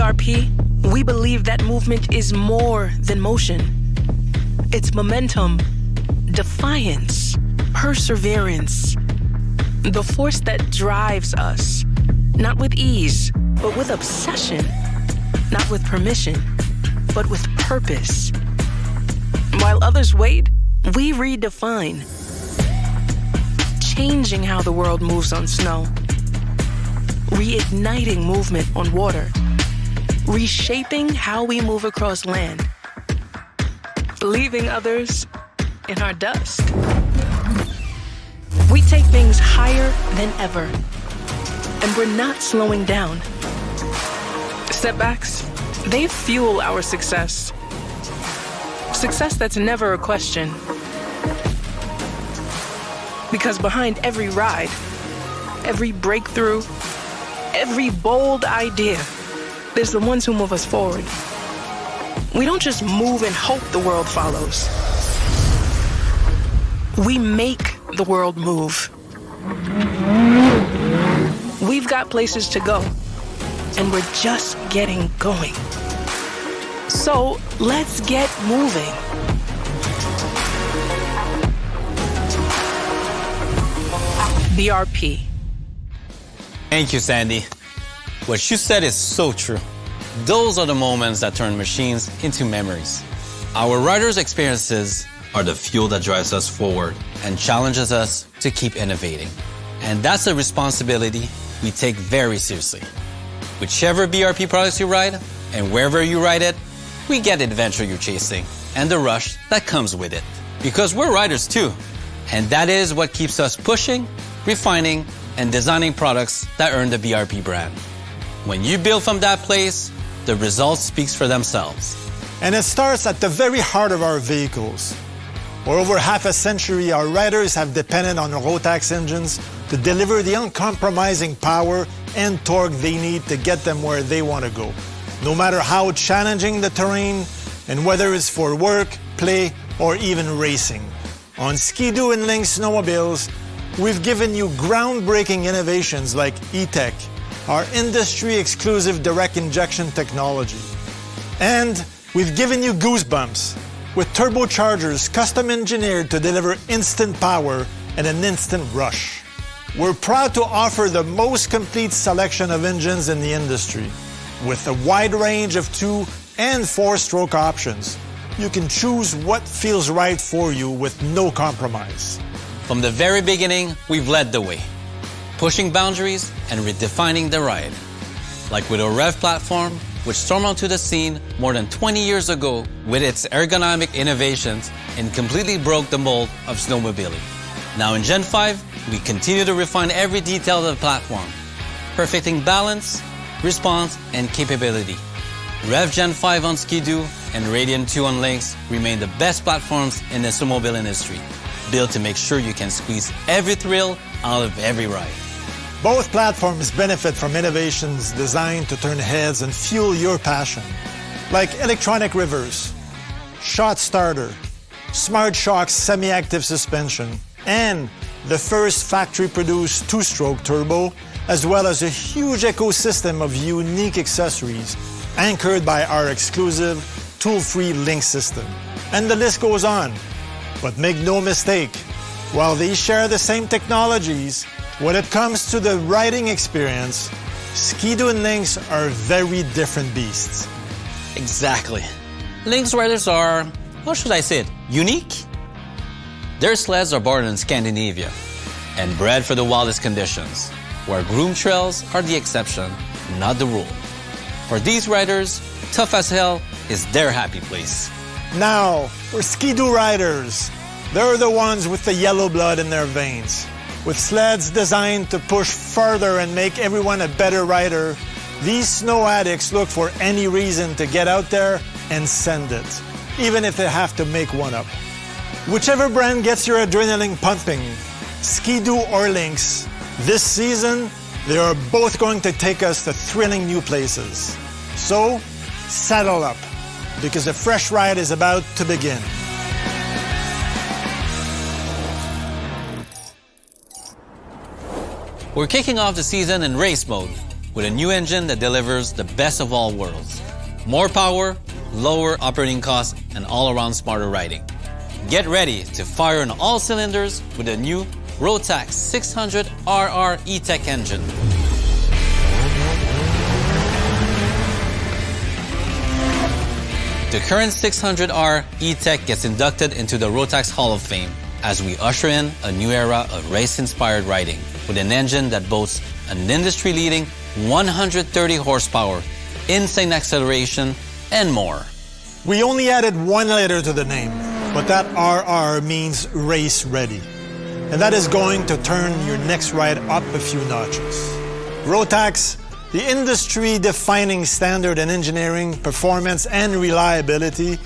BRP, we believe that movement is more than motion. It's momentum, defiance, perseverance, the force that drives us, not with ease, but with obsession, not with permission, but with purpose. While others wait, we redefine, changing how the world moves on snow, reigniting movement on water, reshaping how we move across land, leaving others in our dust. We take things higher than ever, and we're not slowing down. Setbacks, they fuel our success. Success that's never a question. Because behind every ride, every breakthrough, every bold idea, there's the ones who move us forward. We don't just move and hope the world follows. We make the world move. We've got places to go, and we're just getting going. So let's get moving. BRP. Thank you, Sandy. What you said is so true. Those are the moments that turn machines into memories. Our riders' experiences are the fuel that drives us forward and challenges us to keep innovating. And that's a responsibility we take very seriously. Whichever BRP products you ride, and wherever you ride it, we get the adventure you're chasing and the rush that comes with it. Because we're riders too. And that is what keeps us pushing, refining, and designing products that earn the BRP brand. When you build from that place, the results speak for themselves. And it starts at the very heart of our vehicles. For over half a century, our riders have depended on Rotax engines to deliver the uncompromising power and torque they need to get them where they want to go. No matter how challenging the terrain, and whether it's for work, play, or even racing. On Ski-Doo and Lynx snowmobiles, we've given you groundbreaking innovations like E-TEC, our industry-exclusive direct injection technology. And we've given you goosebumps with turbochargers custom engineered to deliver instant power and an instant rush. We're proud to offer the most complete selection of engines in the industry. With a wide range of 2- and 4-stroke options, you can choose what feels right for you with no compromise. From the very beginning, we've led the way, pushing boundaries and redefining the ride. Like with our REV platform, which stormed onto the scene more than 20 years ago with its ergonomic innovations and completely broke the mold of snowmobiling. Now in Gen 5, we continue to refine every detail of the platform, perfecting balance, response, and capability. REV Gen5 on Ski-Doo and Radiant 2 on Lynx remain the best platforms in the snowmobile industry, built to make sure you can squeeze every thrill out of every ride. Both platforms benefit from innovations designed to turn heads and fuel your passion, like electronic reverse, shot starter, Smart Shock semi-active suspension, and the first factory-produced 2-stroke turbo, as well as a huge ecosystem of unique accessories anchored by our exclusive tool-free Lynx system. And the list goes on. But make no mistake, while they share the same technologies, when it comes to the riding experience, Ski-Doo and Lynx are very different beasts. Exactly. Lynx riders are, how should I say it, unique? Their sleds are born in Scandinavia and bred for the wildest conditions, where groomed trails are the exception, not the rule. For these riders, tough as hell is their happy place. Now, for Ski-Doo riders, they're the ones with the yellow blood in their veins. With sleds designed to push further and make everyone a better rider, these snow addicts look for any reason to get out there and send it, even if they have to make one up. Whichever brand gets your adrenaline pumping, Ski-Doo or Lynx, this season, they are both going to take us to thrilling new places. So, saddle up, because a fresh ride is about to begin. We're kicking off the season in race mode, with a new engine that delivers the best of all worlds. More power, lower operating costs, and all-around smarter riding. Get ready to fire on all cylinders with the new Rotax 600RR E-TEC engine. The current 600R E-TEC gets inducted into the Rotax Hall of Fame as we usher in a new era of race-inspired riding with an engine that boasts an industry-leading 130 horsepower, insane acceleration, and more. We only added one letter to the name, but that RR means race ready. And that is going to turn your next ride up a few notches. Rotax, the industry-defining standard in engineering, performance, and reliability,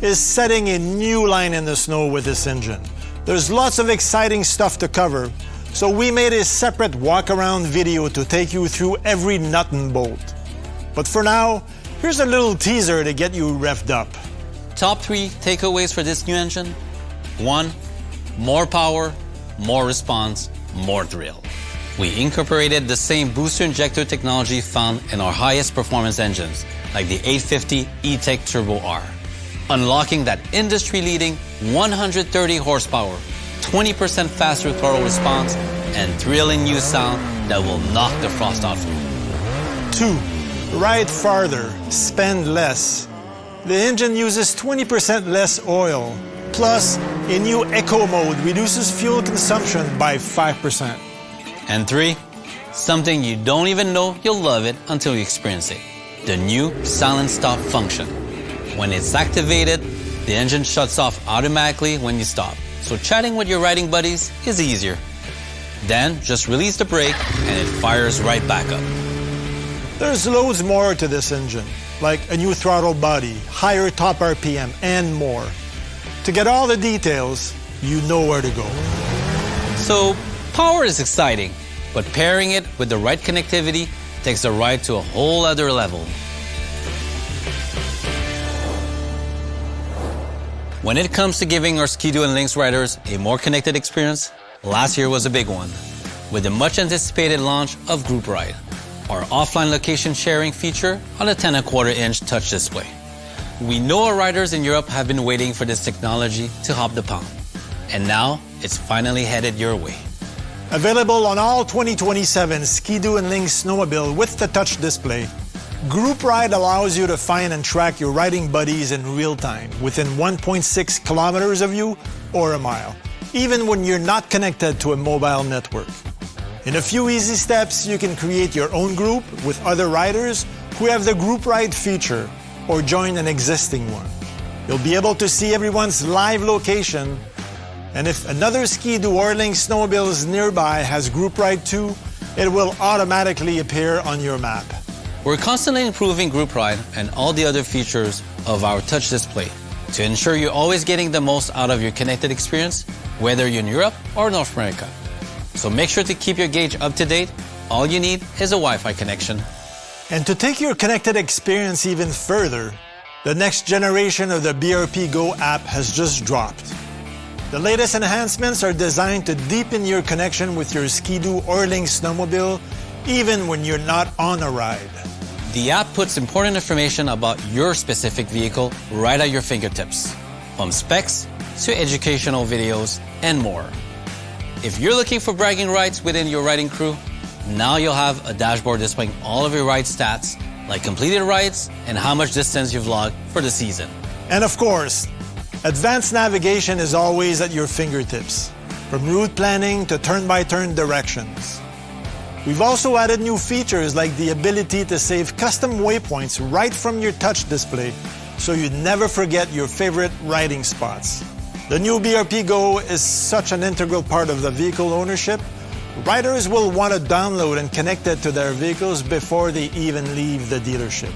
is setting a new line in the snow with this engine. There's lots of exciting stuff to cover, so we made a separate walk-around video to take you through every nut and bolt. But for now, here's a little teaser to get you revved up. Top 3 takeaways for this new engine. 1. More power, more response, more thrill. We incorporated the same booster injector technology found in our highest performance engines, like the 850 E-TEC Turbo R, unlocking that industry-leading 130 horsepower, 20% faster throttle response, and thrilling new sound that will knock the frost off you. 2. Ride farther, spend less. The engine uses 20% less oil, plus a new Eco mode reduces fuel consumption by 5%. And 3, something you don't even know you'll love it until you experience it. The new silent stop function. When it's activated, the engine shuts off automatically when you stop, so chatting with your riding buddies is easier. Then just release the brake and it fires right back up. There's loads more to this engine, like a new throttle body, higher top RPM, and more. To get all the details, you know where to go. So, power is exciting, but pairing it with the right connectivity takes the ride to a whole other level. When it comes to giving our Ski-Doo and Lynx riders a more connected experience, last year was a big one, with the much-anticipated launch of Group Ride, our offline location sharing feature on a 10.25-inch touch display. We know our riders in Europe have been waiting for this technology to hop the pond, and now it's finally headed your way. Available on all 2027 Ski-Doo and Lynx snowmobile with the touch display, Group Ride allows you to find and track your riding buddies in real time, within 1.6 kilometers of you or a mile, even when you're not connected to a mobile network. In a few easy steps, you can create your own group with other riders who have the Group Ride feature, or join an existing one. You'll be able to see everyone's live location, and if another Ski-Doo or Lynx snowmobiles nearby has Group Ride too, it will automatically appear on your map. We're constantly improving Group Ride and all the other features of our touch display to ensure you're always getting the most out of your connected experience, whether you're in Europe or North America. So make sure to keep your gauge up to date. All you need is a Wi-Fi connection. And to take your connected experience even further, the next generation of the BRP Go app has just dropped. The latest enhancements are designed to deepen your connection with your Ski-Doo or Lynx snowmobile, even when you're not on a ride. The app puts important information about your specific vehicle right at your fingertips, from specs to educational videos and more. If you're looking for bragging rights within your riding crew, now you'll have a dashboard displaying all of your ride stats, like completed rides and how much distance you've logged for the season. And of course, advanced navigation is always at your fingertips, from route planning to turn-by-turn directions. We've also added new features like the ability to save custom waypoints right from your touch display, so you never forget your favorite riding spots. The new BRP Go is such an integral part of the vehicle ownership. Riders will want to download and connect it to their vehicles before they even leave the dealership.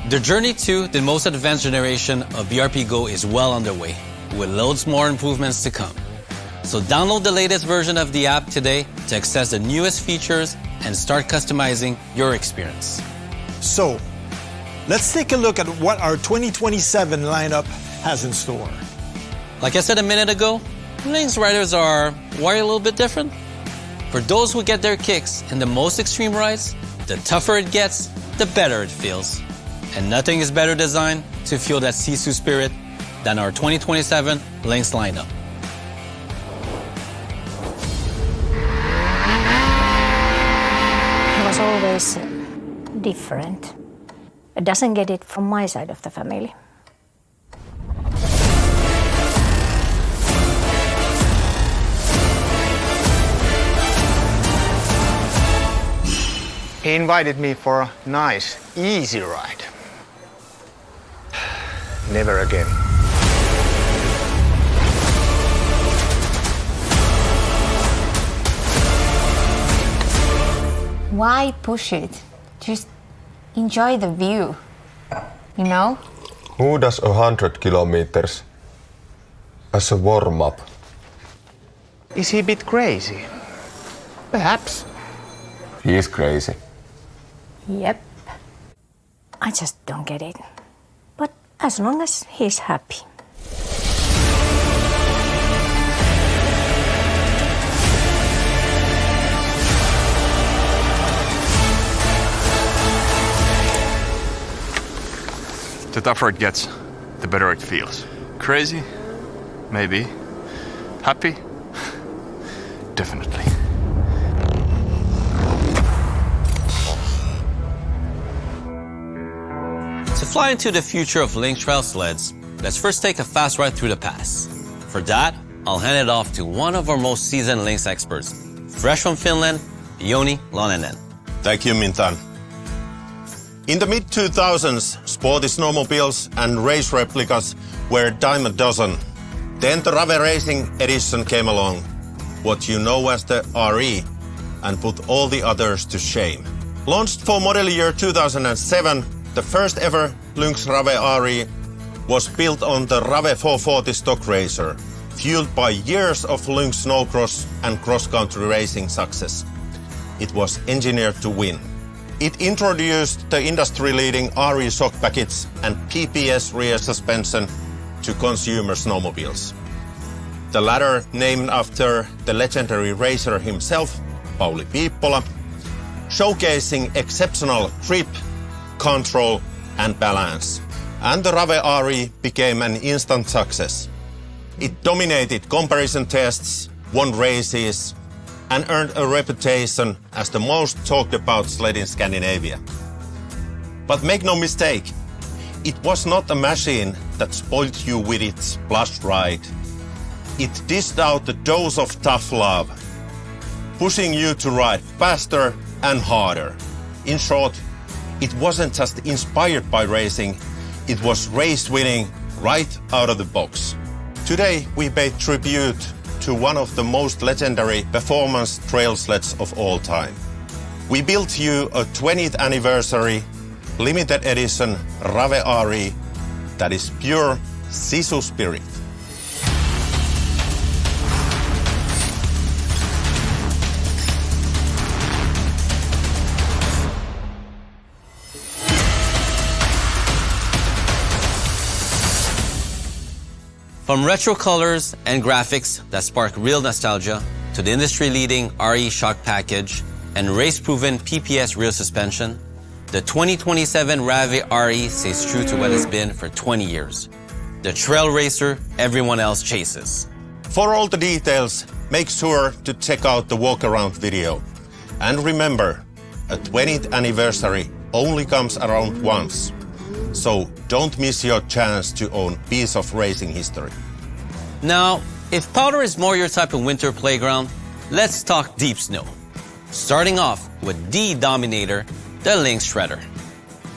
The journey to the most advanced generation of BRP Go is well underway, with loads more improvements to come. So download the latest version of the app today to access the newest features and start customizing your experience. So, let's take a look at what our 2027 lineup has in store. Like I said a minute ago, Lynx riders are wired a little bit different. For those who get their kicks in the most extreme rides, The tougher it gets, the better it feels. And nothing is better designed to fuel that Sisu spirit than our 2027 Lynx lineup. He was always different. It doesn't get it from my side of the family. He invited me for a nice, easy ride. Never again. Why push it? Just enjoy the view, you know? Who does 100 kilometers as a warm-up? Is he a bit crazy? Perhaps. He is crazy. Yep. I just don't get it. But as long as he's happy. The tougher it gets, the better it feels. Crazy? Maybe. Happy? Definitely. To fly into the future of Lynx trail sleds, let's first take a fast ride through the pass. For that, I'll hand it off to one of our most seasoned Lynx experts, fresh from Finland, Joni Loninen. Thank you, Mintan. In the mid-2000s, sporty snowmobiles and race replicas were a dime a dozen. Then the REV Racing Edition came along, what you know as the RE, and put all the others to shame. Launched for model year 2007, the first ever Lynx REV RE was built on the REV 440 stock racer, fueled by years of Lynx snowcross and cross-country racing success. It was engineered to win. It introduced the industry-leading RE shock package and PPS rear suspension to consumer snowmobiles. The latter named after the legendary racer himself, Pauli Piippola, showcasing exceptional grip, control and balance. And the REV RE became an instant success. It dominated comparison tests, won races, and earned a reputation as the most talked about sled in Scandinavia. But make no mistake, it was not a machine that spoiled you with its plush ride. It dished out a dose of tough love, pushing you to ride faster and harder. In short, it wasn't just inspired by racing, it was race-winning right out of the box. Today we pay tribute to one of the most legendary performance trail sleds of all time. We built you a 20th anniversary limited edition REV RE that is pure Sisu spirit. From retro colors and graphics that spark real nostalgia to the industry-leading RE shock package and race-proven PPS rear suspension, the 2027 REV RE stays true to what it's been for 20 years. The trail racer everyone else chases. For all the details, make sure to check out the walk-around video. And remember, a 20th anniversary only comes around once. So don't miss your chance to own a piece of racing history. Now, if powder is more your type of winter playground, let's talk deep snow. Starting off with the dominator, the Lynx Shredder.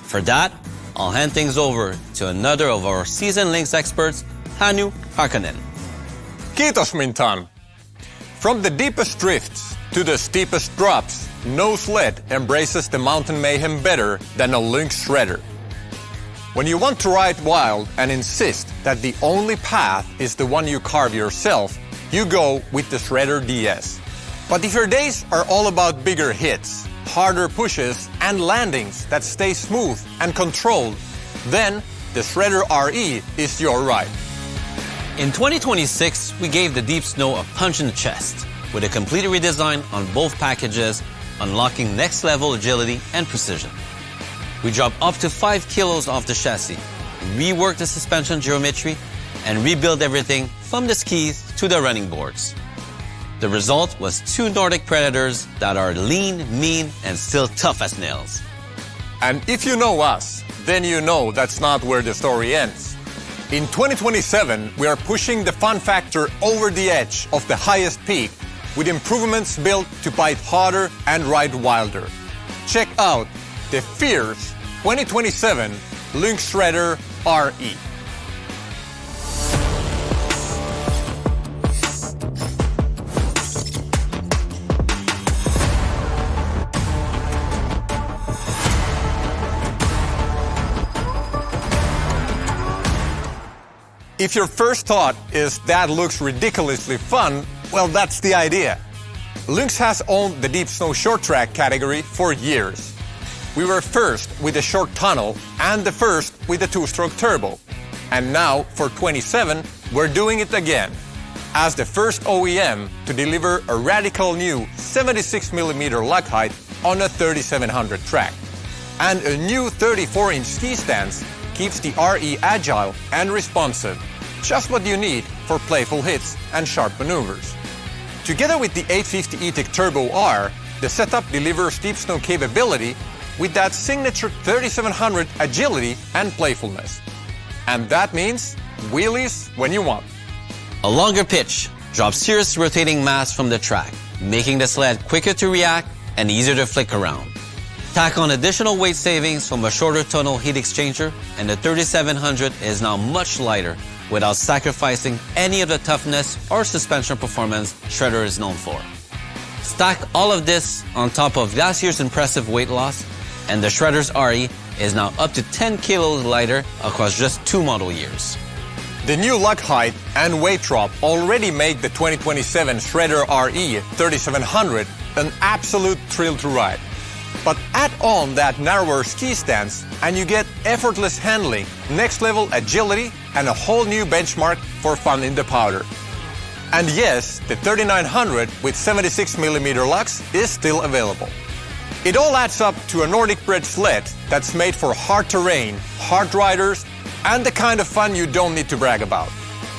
For that, I'll hand things over to another of our seasoned Lynx experts, Hannu Hakanen. Kiitos, Mintan. From the deepest drifts to the steepest drops, no sled embraces the mountain mayhem better than a Lynx Shredder. When you want to ride wild and insist that the only path is the one you carve yourself, you go with the Shredder DS. But if your days are all about bigger hits, harder pushes, and landings that stay smooth and controlled, then the Shredder RE is your ride. In 2026, we gave the deep snow a punch in the chest with a complete redesign on both packages unlocking next-level agility and precision. We drop up to 5 kilos off the chassis, rework the suspension geometry, and rebuild everything from the skis to the running boards. The result was 2 Nordic Predators that are lean, mean, and still tough as nails. And if you know us, then you know that's not where the story ends. In 2027, we are pushing the fun factor over the edge of the highest peak with improvements built to bite harder and ride wilder. Check out the fierce 2027 Lynx Shredder RE. If your first thought is that looks ridiculously fun, well, that's the idea. Lynx has owned the deep snow short track category for years. We were first with the short tunnel and the first with the 2-stroke turbo. And now, for 27, we're doing it again, as the first OEM to deliver a radical new 76mm lug height on a 3700 track. And a new 34-inch ski stance keeps the RE agile and responsive, just what you need for playful hits and sharp maneuvers. Together with the 850 E-TEC Turbo R, the setup delivers deep snow capability with that signature 3700 agility and playfulness. And that means wheelies when you want. A longer pitch drops serious rotating mass from the track, making the sled quicker to react and easier to flick around. Tack on additional weight savings from a shorter tunnel heat exchanger, and the 3700 is now much lighter without sacrificing any of the toughness or suspension performance Shredder is known for. Stack all of this on top of last year's impressive weight loss, and the Shredder's RE is now up to 10 kilos lighter across just 2 model years. The new lug height and weight drop already make the 2027 Shredder RE 3700 an absolute thrill to ride. But add on that narrower ski stance and you get effortless handling, next-level agility, and a whole new benchmark for fun in the powder. And yes, the 3900 with 76mm lugs is still available. It all adds up to a Nordic-bred sled that's made for hard terrain, hard riders, and the kind of fun you don't need to brag about.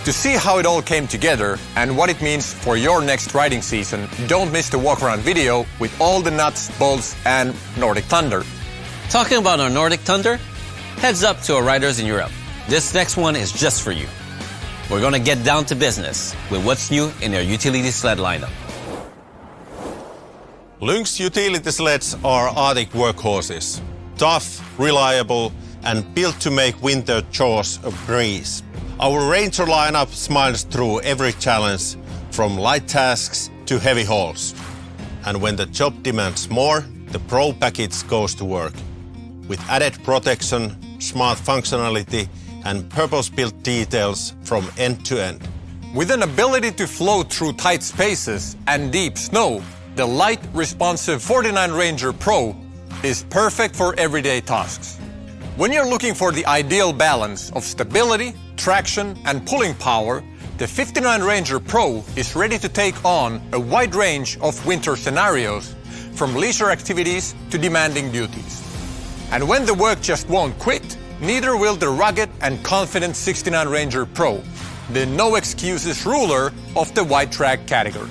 To see how it all came together and what it means for your next riding season, don't miss the walk-around video with all the nuts, bolts, and Nordic Thunder. Talking about our Nordic Thunder, heads up to our riders in Europe. This next one is just for you. We're gonna get down to business with what's new in our utility sled lineup. Lynx utility sleds are Arctic workhorses. Tough, reliable, and built to make winter chores a breeze. Our Ranger lineup smiles through every challenge, from light tasks to heavy hauls. And when the job demands more, the Pro package goes to work. With added protection, smart functionality, and purpose-built details from end to end. With an ability to float through tight spaces and deep snow, the light, responsive 49 Ranger Pro is perfect for everyday tasks. When you're looking for the ideal balance of stability, traction, and pulling power, the 59 Ranger Pro is ready to take on a wide range of winter scenarios, from leisure activities to demanding duties. And when the work just won't quit, neither will the rugged and confident 69 Ranger Pro, the no excuses ruler of the wide track category.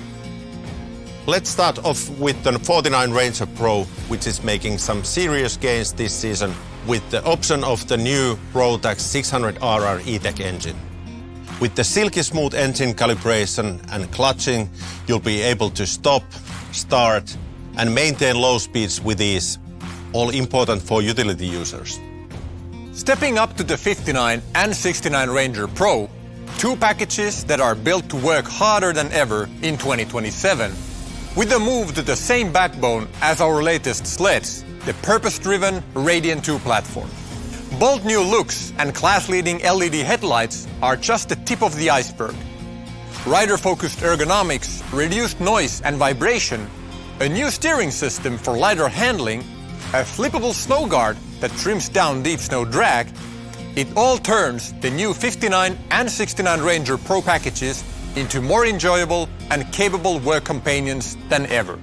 Let's start off with the 49 Ranger Pro, which is making some serious gains this season with the option of the new Rotax 600RR E-TEC engine. With the silky smooth engine calibration and clutching, you'll be able to stop, start, and maintain low speeds with ease, all important for utility users. Stepping up to the 59 and 69 Ranger Pro, 2 packages that are built to work harder than ever in 2027, with a move to the same backbone as our latest sleds, the purpose-driven Radiant 2 platform. Bold new looks and class-leading LED headlights are just the tip of the iceberg. Rider-focused ergonomics, reduced noise and vibration, a new steering system for lighter handling, a flippable snow guard that trims down deep snow drag, it all turns the new 59 and 69 Ranger Pro packages into more enjoyable and capable work companions than ever.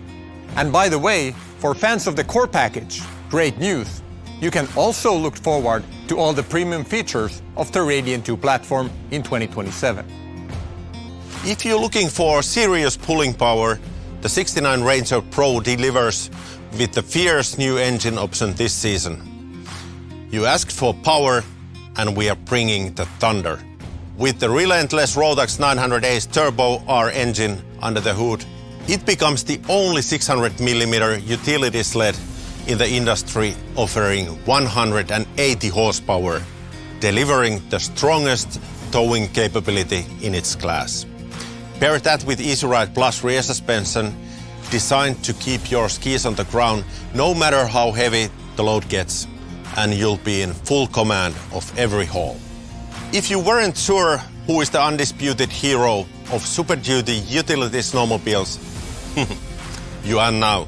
And by the way, For fans of the core package, great news. You can also look forward to all the premium features of the Radiant 2 platform in 2027. If you're looking for serious pulling power, the 69 Ranger Pro delivers with the fierce new engine option this season. You asked for power, and we are bringing the thunder. With the relentless Rotax 900 Ace Turbo R engine under the hood, it becomes the only 600mm utility sled in the industry offering 180 horsepower, delivering the strongest towing capability in its class. Pair that with Easy Ride Plus rear suspension, designed to keep your skis on the ground no matter how heavy the load gets, and you'll be in full command of every haul. If you weren't sure who is the undisputed hero of Super Duty utility snowmobiles, you are now.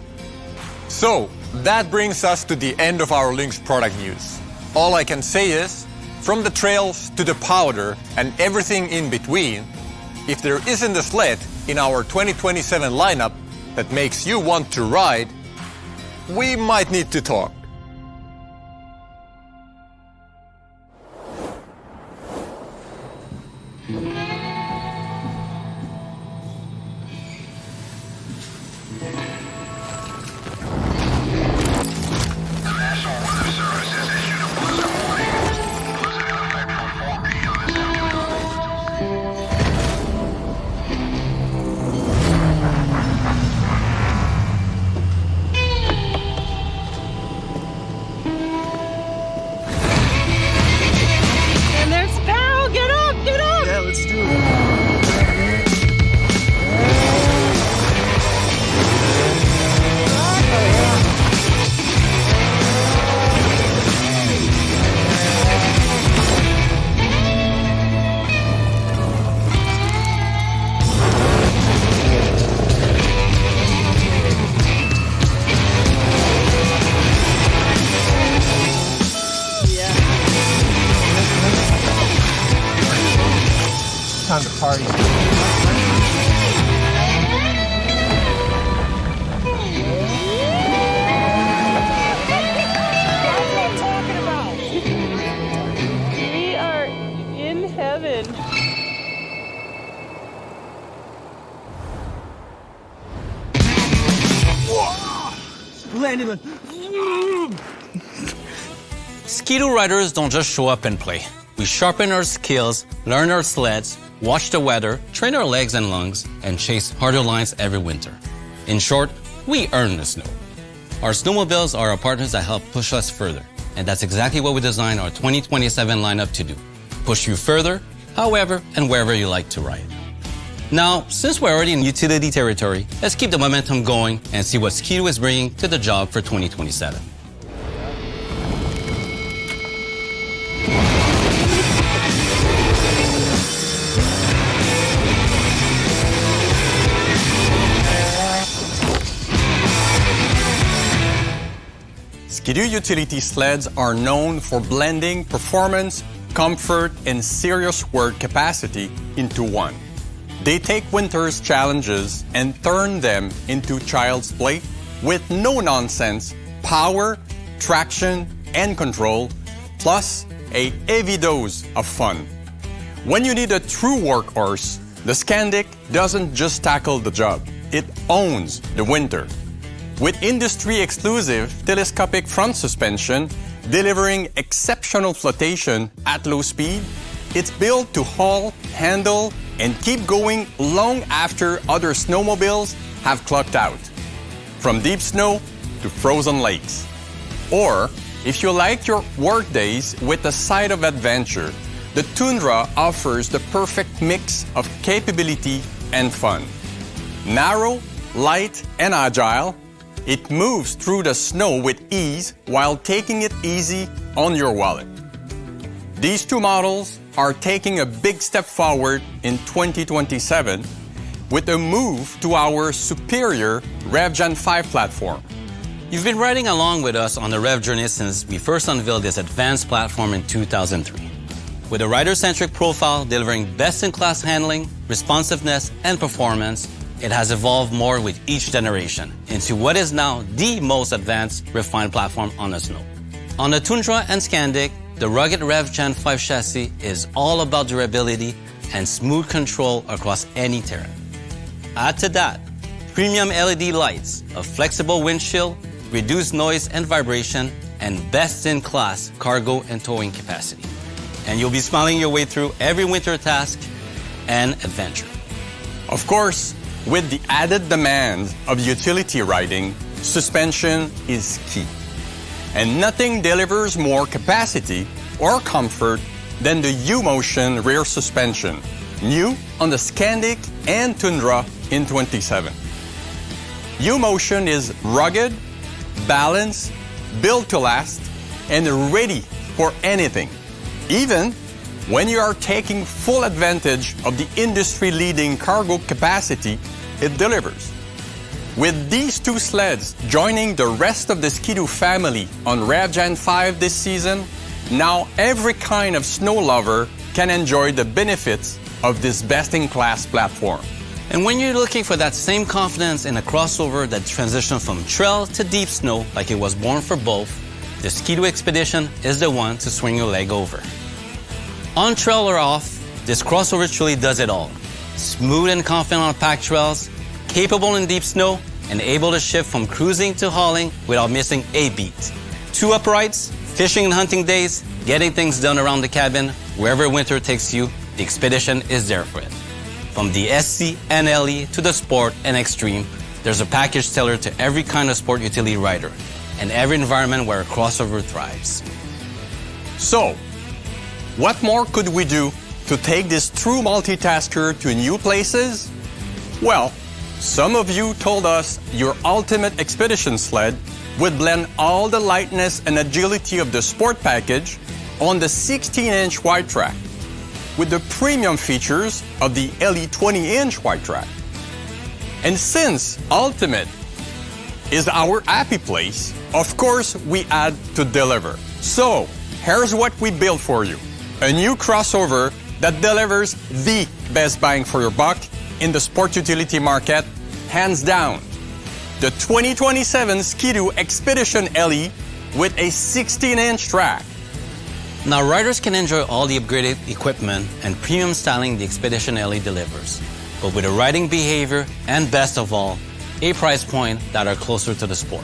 So, that brings us to the end of our Lynx product news. All I can say is, from the trails to the powder and everything in between, if there isn't a sled in our 2027 lineup that makes you want to ride, we might need to talk. Time to party. We are in heaven. Landing. Ski-Doo riders don't just show up and play. We sharpen our skills, learn our sleds, watch the weather, train our legs and lungs, and chase harder lines every winter. In short, we earn the snow. Our snowmobiles are our partners that help push us further. And that's exactly what we designed our 2027 lineup to do. Push you further, however and wherever you like to ride. Now, since we're already in utility territory, let's keep the momentum going and see what Ski-Doo is bringing to the job for 2027. Ski-Doo utility sleds are known for blending performance, comfort, and serious work capacity into one. They take winter's challenges and turn them into child's play with no-nonsense power, traction, and control, plus a heavy dose of fun. When you need a true workhorse, the Skandic doesn't just tackle the job, it owns the winter. With industry-exclusive telescopic front suspension delivering exceptional flotation at low speed, it's built to haul, handle, and keep going long after other snowmobiles have clocked out, from deep snow to frozen lakes. Or, if you like your work days with a side of adventure, the Tundra offers the perfect mix of capability and fun. Narrow, light, and agile, it moves through the snow with ease while taking it easy on your wallet. These two models are taking a big step forward in 2027 with a move to our superior REV Gen5 platform. You've been riding along with us on the REV journey since we first unveiled this advanced platform in 2003. With a rider-centric profile delivering best-in-class handling, responsiveness, and performance, it has evolved more with each generation into what is now the most advanced refined platform on the snow. On the Tundra and Skandic, the rugged REV Gen5 chassis is all about durability and smooth control across any terrain. Add to that premium LED lights, a flexible windshield, reduced noise and vibration, and best-in-class cargo and towing capacity. And you'll be smiling your way through every winter task and adventure. Of course, with the added demands of utility riding, suspension is key. And nothing delivers more capacity or comfort than the uMotion rear suspension, new on the Skandic and Tundra in 27. uMotion is rugged, balanced, built to last, and ready for anything, even when you are taking full advantage of the industry-leading cargo capacity it delivers. With these two sleds joining the rest of the Ski-Doo family on REV Gen5 this season, now every kind of snow lover can enjoy the benefits of this best-in-class platform. And when you're looking for that same confidence in a crossover that transitions from trail to deep snow like it was born for both, the Ski-Doo Expedition is the one to swing your leg over. On trail or off, this crossover truly does it all. Smooth and confident on packed trails, capable in deep snow, and able to shift from cruising to hauling without missing a beat. 2 uprights, fishing and hunting days, getting things done around the cabin, wherever winter takes you, the Expedition is there for it. From the SC and LE to the Sport and Extreme, there's a package tailored to every kind of sport utility rider and every environment where a crossover thrives. So, what more could we do to take this true multitasker to new places? Well, some of you told us your ultimate expedition sled would blend all the lightness and agility of the Sport package on the 16-inch wide track with the premium features of the LE 20-inch wide track. And since Ultimate is our happy place, of course we add to deliver. So, here's what we built for you. A new crossover that delivers the best bang for your buck in the sport utility market, hands down. The 2027 Ski-Doo Expedition LE with a 16-inch track. Now riders can enjoy all the upgraded equipment and premium styling the Expedition LE delivers, but with a riding behavior and best of all, a price point that are closer to the Sport.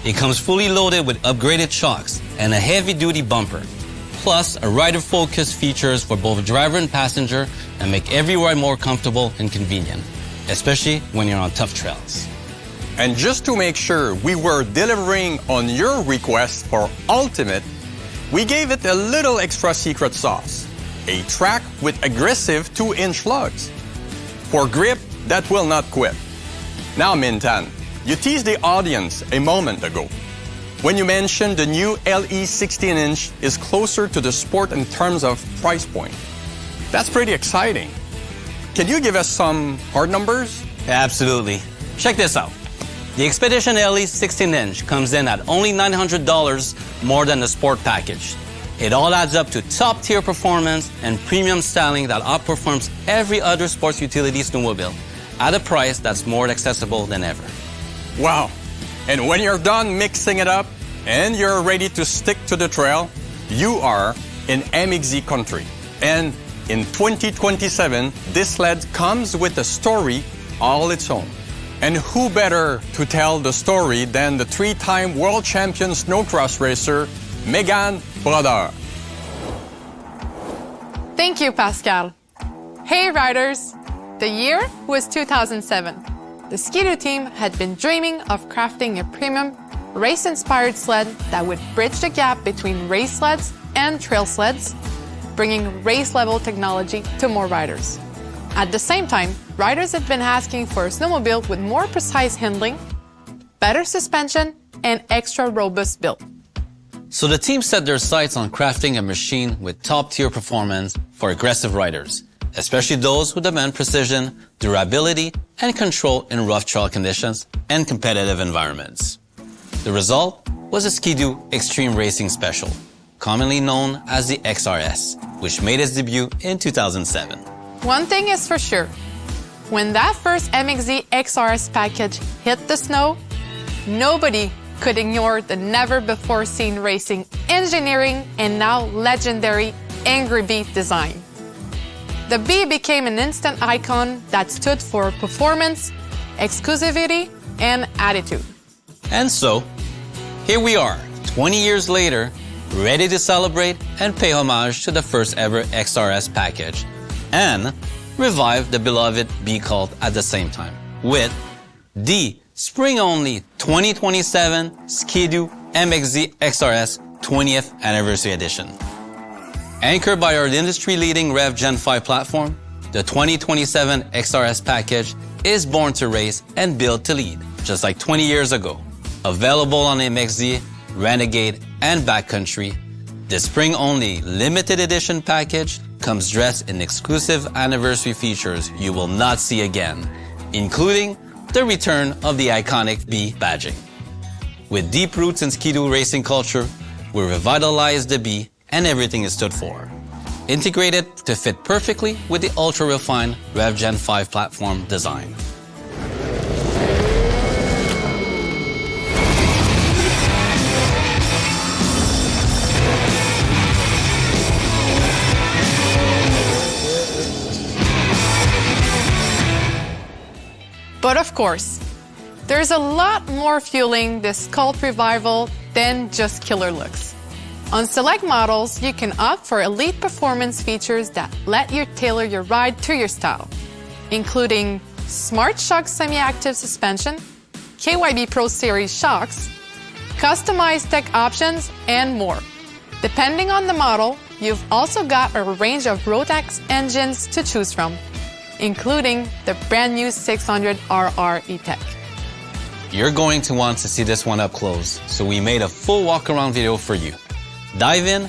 It comes fully loaded with upgraded shocks and a heavy-duty bumper, plus a rider-focused features for both driver and passenger and make every ride more comfortable and convenient, especially when you're on tough trails. And just to make sure we were delivering on your request for Ultimate, we gave it a little extra secret sauce, a track with aggressive 2-inch lugs for grip that will not quit. Now, Mintan, you teased the audience a moment ago when you mentioned the new LE 16-inch is closer to the Sport in terms of price point. That's pretty exciting. Can you give us some hard numbers? Absolutely. Check this out. The Expedition LE 16-inch comes in at only $900 more than the Sport package. It all adds up to top-tier performance and premium styling that outperforms every other sports utility snowmobile at a price that's more accessible than ever. Wow. And when you're done mixing it up and you're ready to stick to the trail, you are in MXZ country. And in 2027, this sled comes with a story all its own. And who better to tell the story than the 3-time world champion snowcross racer, Megan Brodeur. Thank you, Pascal. Hey, riders! The year was 2007. The Ski-Doo team had been dreaming of crafting a premium, race-inspired sled that would bridge the gap between race sleds and trail sleds, bringing race-level technology to more riders. At the same time, riders had been asking for a snowmobile with more precise handling, better suspension, and extra robust build. So the team set their sights on crafting a machine with top-tier performance for aggressive riders, especially those who demand precision, durability, and control in rough trail conditions and competitive environments. The result was a Ski-Doo Extreme Racing Special, commonly known as the X-RS, which made its debut in 2007. One thing is for sure, When that first MXZ X-RS package hit the snow, nobody could ignore the never-before-seen racing engineering and now legendary Angry Beat design. The B became an instant icon that stood for performance, exclusivity, and attitude. And so, here we are, 20 years later, ready to celebrate and pay homage to the first ever XRS package, and revive the beloved B cult at the same time, with the spring-only 2027 Ski-Doo MXZ X-RS 20th Anniversary Edition. Anchored by our industry-leading REV Gen5 platform, the 2027 XRS package is born to race and built to lead, just like 20 years ago. Available on MXZ, Renegade, and Backcountry, the spring-only limited edition package comes dressed in exclusive anniversary features you will not see again, including the return of the iconic B badging. With deep roots in Ski-Doo racing culture, we revitalized the B and everything it stood for, integrated to fit perfectly with the ultra-refined REV Gen5 platform design. But of course, there's a lot more fueling this cult revival than just killer looks. On select models, you can opt for elite performance features that let you tailor your ride to your style, including Smart Shock semi-active suspension, KYB Pro Series shocks, customized tech options, and more. Depending on the model, you've also got a range of Rotax engines to choose from, including the brand new 600RR E-TEC. You're going to want to see this one up close, so we made a full walk-around video for you. Dive in,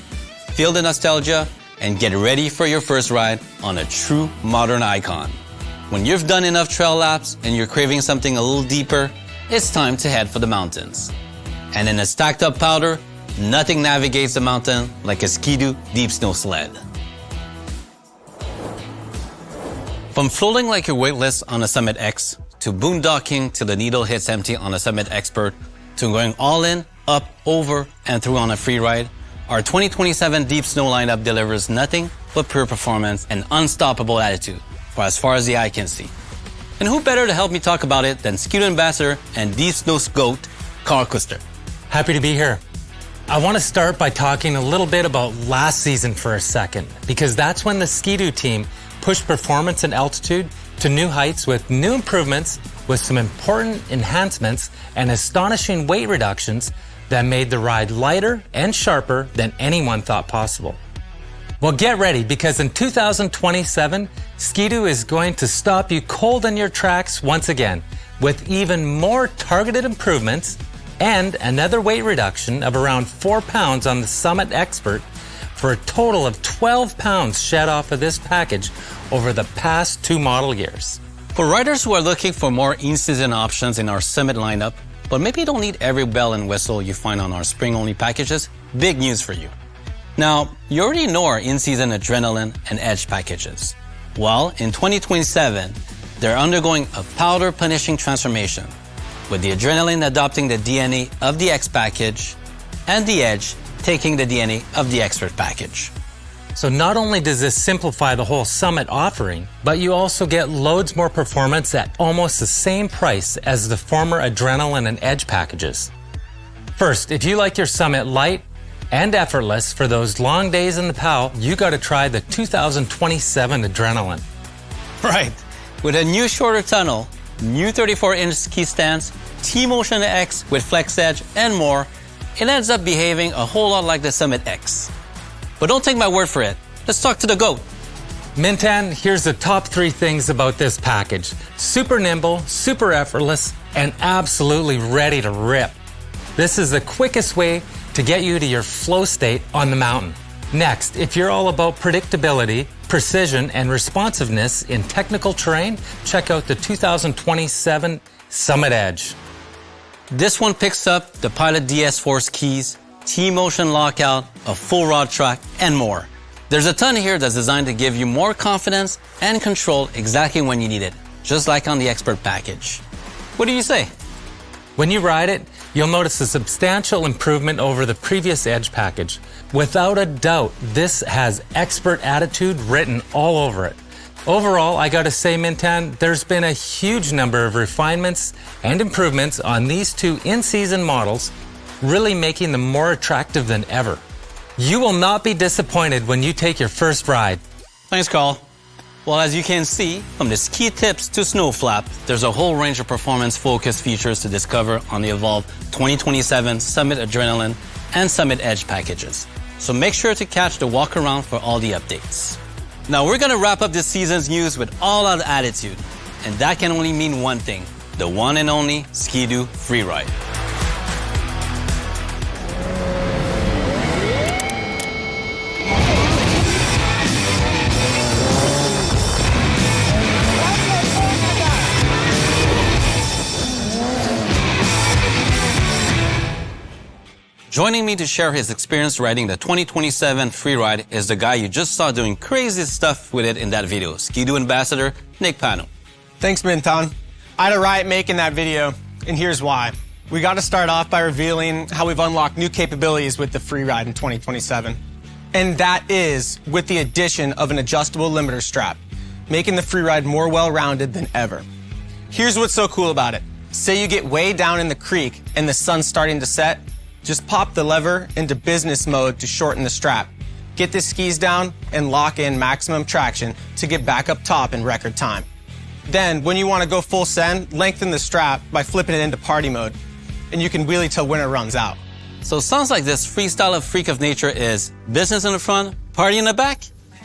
feel the nostalgia, and get ready for your first ride on a true modern icon. When you've done enough trail laps and you're craving something a little deeper, it's time to head for the mountains. And in a stacked up powder, nothing navigates the mountain like a Ski-Doo deep snow sled. From floating like you're weightless on a Summit X, to boondocking till the needle hits empty on a Summit Expert, to going all in, up, over, and through on a Freeride, our 2027 Deep Snow lineup delivers nothing but pure performance and unstoppable attitude for as far as the eye can see. And who better to help me talk about it than Ski-Doo ambassador and Deep Snow's GOAT, Carl Kuster. Happy to be here. I want to start by talking a little bit about last season for a second, because that's when the Ski-Doo team pushed performance and altitude to new heights with new improvements, with some important enhancements and astonishing weight reductions that made the ride lighter and sharper than anyone thought possible. Well, get ready, because in 2027, Ski-Doo is going to stop you cold in your tracks once again, with even more targeted improvements and another weight reduction of around 4 pounds on the Summit Expert, for a total of 12 pounds shed off of this package over the past 2 model years. For riders who are looking for more in-season options in our Summit lineup, but maybe you don't need every bell and whistle you find on our spring-only packages, big news for you. Now, you already know our in-season Adrenaline and Edge packages. Well, in 2027, they're undergoing a powder-punishing transformation, with the Adrenaline adopting the DNA of the X package and the Edge taking the DNA of the Expert package. So not only does this simplify the whole Summit offering, but you also get loads more performance at almost the same price as the former Adrenaline and Edge packages. First, if you like your Summit light and effortless for those long days in the POW, you got to try the 2027 Adrenaline. Right. With a new shorter tunnel, new 34-inch ski stands, T-Motion X with Flex Edge, and more, it ends up behaving a whole lot like the Summit X. But don't take my word for it. Let's talk to the GOAT. Mintan, here's the top 3 things about this package. Super nimble, super effortless, and absolutely ready to rip. This is the quickest way to get you to your flow state on the mountain. Next, if you're all about predictability, precision, and responsiveness in technical terrain, check out the 2027 Summit Edge. This one picks up the Pilot DS Force keys, T-Motion lockout, a full rod track, and more. There's a ton here that's designed to give you more confidence and control exactly when you need it, just like on the Expert package. What do you say? When you ride it, you'll notice a substantial improvement over the previous Edge package. Without a doubt, this has Expert attitude written all over it. Overall, I gotta say, Mintan, there's been a huge number of refinements and improvements on these two in-season models, really making them more attractive than ever. You will not be disappointed when you take your first ride. Thanks, Carl. Well, as you can see, from the ski tips to snow flap, there's a whole range of performance-focused features to discover on the Evolve 2027 Summit Adrenaline and Summit Edge packages. So make sure to catch the walk around for all the updates. Now we're gonna wrap up this season's news with all-out attitude, and that can only mean one thing, the one and only Ski-Doo Freeride. Joining me to share his experience riding the 2027 Freeride is the guy you just saw doing crazy stuff with it in that video, Ski-Doo ambassador Nick Pano. Thanks, Mintan. I had a riot making that video, and here's why. We got to start off by revealing how we've unlocked new capabilities with the Freeride in 2027. And that is with the addition of an adjustable limiter strap, making the Freeride more well-rounded than ever. Here's what's so cool about it. Say you get way down in the creek and the sun's starting to set, just pop the lever into business mode to shorten the strap. Get the skis down and lock in maximum traction to get back up top in record time. Then, when you want to go full send, lengthen the strap by flipping it into party mode, and you can wheelie till winter runs out. So it sounds like this freestyle of freak of nature is business in the front, party in the back?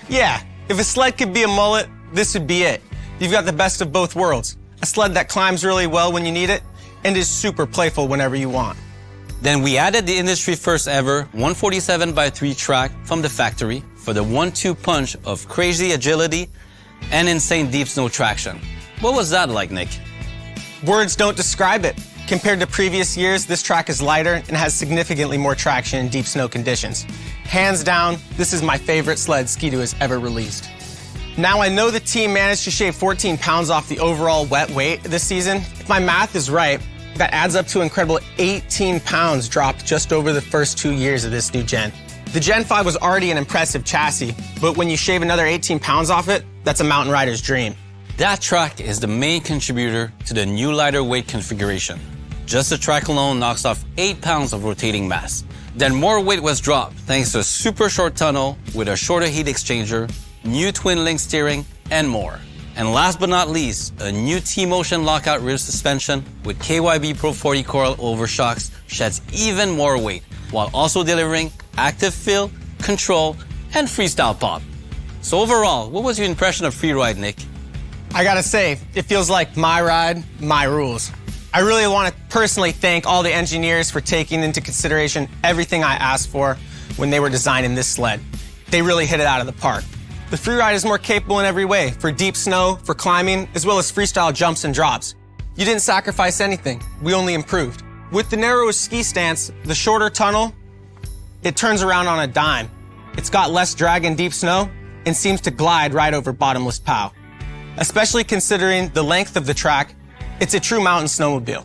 Yeah, if a sled could be a mullet, this would be it. You've got the best of both worlds. A sled that climbs really well when you need it, and is super playful whenever you want. Then we added the industry first ever 147x3 track from the factory for the 1-2 punch of crazy agility and insane deep snow traction. What was that like, Nick? Words don't describe it. Compared to previous years, this track is lighter and has significantly more traction in deep snow conditions. Hands down, this is my favorite sled Ski-Doo has ever released. Now I know the team managed to shave 14 pounds off the overall wet weight this season. If my math is right, that adds up to an incredible 18 pounds dropped just over the first 2 years of this new gen. The Gen 5 was already an impressive chassis, but when you shave another 18 pounds off it, that's a mountain rider's dream. That track is the main contributor to the new lighter weight configuration. Just the track alone knocks off 8 pounds of rotating mass. Then more weight was dropped thanks to a super short tunnel with a shorter heat exchanger, new twin Lynx steering, and more. And last but not least, a new T-Motion lockout rear suspension with KYB Pro 40 coil over shocks sheds even more weight, while also delivering active feel, control, and freestyle pop. So overall, what was your impression of Freeride, Nick? I gotta say, it feels like my ride, my rules. I really want to personally thank all the engineers for taking into consideration everything I asked for when they were designing this sled. They really hit it out of the park. The Freeride is more capable in every way, for deep snow, for climbing, as well as freestyle jumps and drops. You didn't sacrifice anything, we only improved. With the narrower ski stance, the shorter tunnel, it turns around on a dime. It's got less drag in deep snow and seems to glide right over bottomless pow. Especially considering the length of the track, it's a true mountain snowmobile.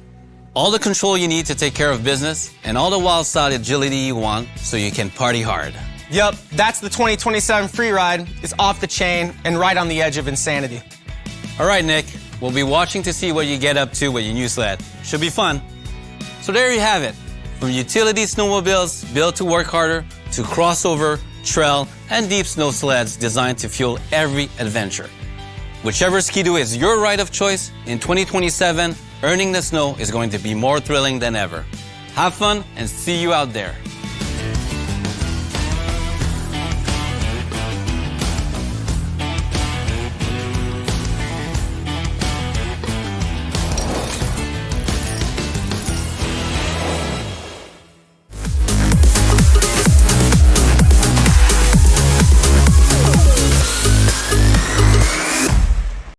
All the control you need to take care of business and all the wild style agility you want so you can party hard. Yup, that's the 2027 Freeride. It's off the chain and right on the edge of insanity. All right, Nick, we'll be watching to see what you get up to with your new sled. Should be fun. So there you have it. From utility snowmobiles built to work harder, to crossover, trail, and deep snow sleds designed to fuel every adventure. Whichever Ski-Doo is your ride of choice, in 2027, earning the snow is going to be more thrilling than ever. Have fun and see you out there.